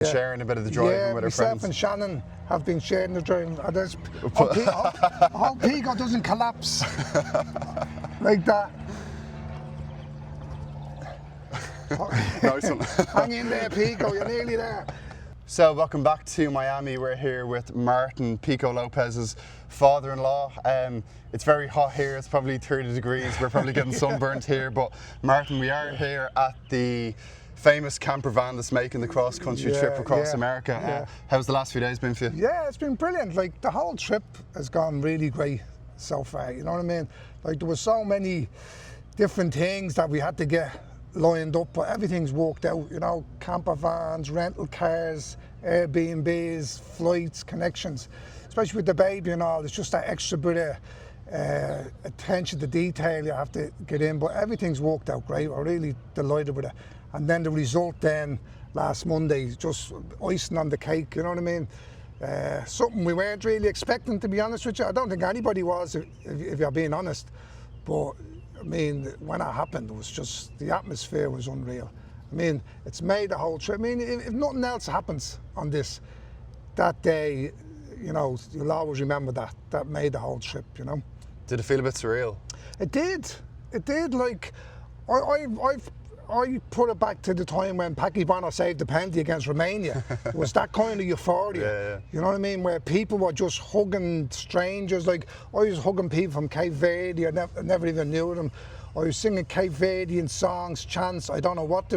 Sharing a bit of the driving with her friends. Myself and Shannon have been sharing the driving. I hope Pico doesn't collapse like that. Nice one. Hang in there, Pico, you're nearly there. So welcome back to Miami. We're here with Martin Pico Lopes's father-in-law. It's very hot here, it's probably 30 degrees, we're probably getting sunburnt here, but Martin, we are here at the famous camper van that's making the cross-country trip across America. How's the last few days been for you? Yeah, it's been brilliant. Like, the whole trip has gone really great so far, you know what I mean? Like, there were so many different things that we had to get lined up, but everything's worked out, you know, camper vans, rental cars, Airbnbs, flights, connections, especially with the baby and all. It's just that extra bit of attention to detail you have to get in, but everything's worked out great. We're really delighted with it. And then the result then last Monday, just icing on the cake, you know what I mean? Something we weren't really expecting, to be honest with you. I don't think anybody was, if you're being honest, but I mean, when it happened, it was just, the atmosphere was unreal. I mean, it's made the whole trip. I mean, if nothing else happens on this, that day, you know, you'll always remember that. That made the whole trip, you know. Did it feel a bit surreal? It did. It did. Like, I put it back to the time when Packy Bonner saved the penalty against Romania. It was that kind of euphoria. You know what I mean? Where people were just hugging strangers. Like, I was hugging people from Cape Verde. I never even knew them. I was singing Cape Verdean songs, chants. I don't know what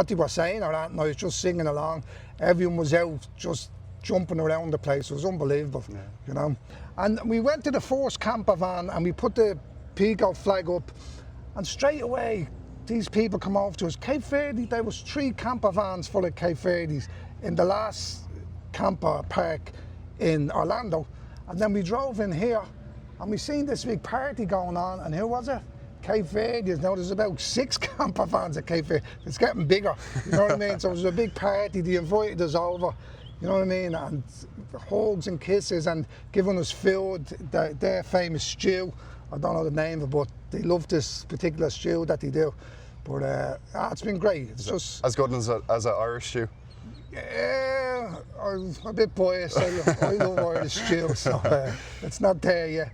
they were saying or that, and I was just singing along. Everyone was out just jumping around the place. It was unbelievable, you know. And we went to the first camper van and we put the Pico flag up, and straight away these people come over to us. Cape Verde, there was 3 camper vans full of Cape Verdes in the last camper park in Orlando. And then we drove in here and we seen this big party going on, and who was it? Cape Verde. Now there's about 6 camper vans at Cape Verde. It's getting bigger, you know what I mean? So it was a big party, they invited us over, you know what I mean? And hugs and kisses and giving us food, their famous stew. I don't know the name of it, but they love this particular stew that they do. But it's been great. It's just as good as an Irish stew. Yeah, I'm a bit biased. I love Irish stew, so it's not there yet.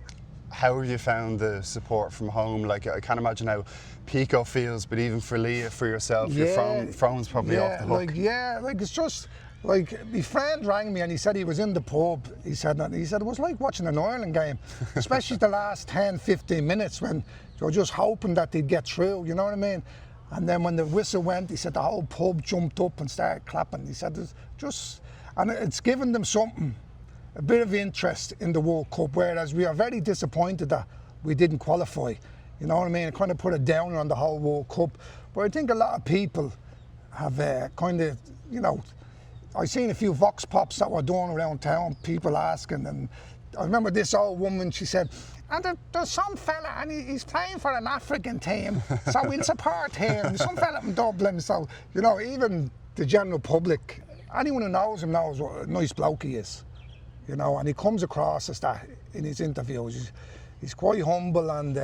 How have you found the support from home? Like, I can't imagine how Pico feels, but even for Leah, for yourself, your phone's probably off the hook. Like it's just. Like, my friend rang me and he said he was in the pub. He said it was like watching an Ireland game, especially the last 10, 15 minutes when you were just hoping that they'd get through, you know what I mean? And then when the whistle went, he said the whole pub jumped up and started clapping. He said it's given them something, a bit of interest in the World Cup, whereas we are very disappointed that we didn't qualify. You know what I mean? It kind of put a downer on the whole World Cup. But I think a lot of people have kind of, you know, I seen a few vox pops that were done around town, people asking, and I remember this old woman, she said, and there's some fella and he's playing for an African team, so we'll support him. Some fella from Dublin, so, you know, even the general public, anyone who knows him knows what a nice bloke he is, you know, and he comes across as that in his interviews. He's quite humble and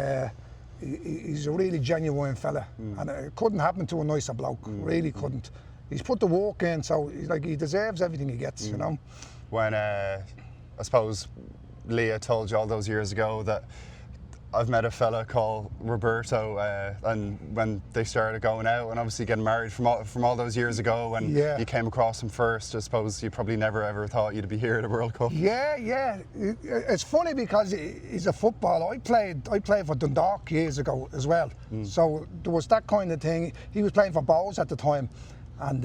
he's a really genuine fella, and it couldn't happen to a nicer bloke, really couldn't. He's put the work in, so he deserves everything he gets, you know. When, I suppose, Leah told you all those years ago that I've met a fella called Roberto, and when they started going out and obviously getting married from all those years ago, when you came across him first, I suppose you probably never ever thought you'd be here at the World Cup. Yeah. It's funny because he's a footballer. I played for Dundalk years ago as well, so there was that kind of thing. He was playing for Bows at the time. And,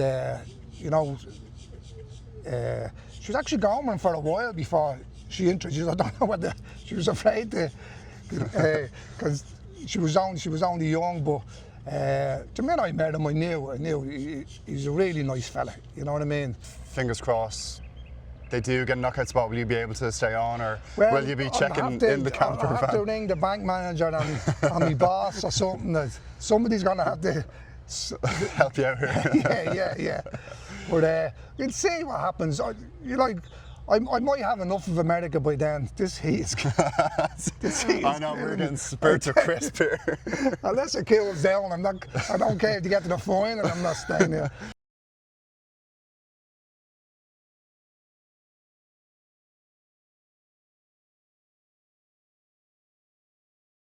you know, she was actually going for a while before she introduced. I don't know whether she was afraid to, because she was only young. But the minute I met him, I knew he's a really nice fella. You know what I mean? Fingers crossed. They do get a knockout spot. Will you be able to stay on, or will you be checking in the camper van? I have to ring the bank manager and my boss or something. That somebody's going to have to help you out here. yeah. But we'll see what happens. I might have enough of America by then. This heat is I know, we're getting spurts of crisp here. Unless it cools down, I don't care if you get to the final, I'm not staying here.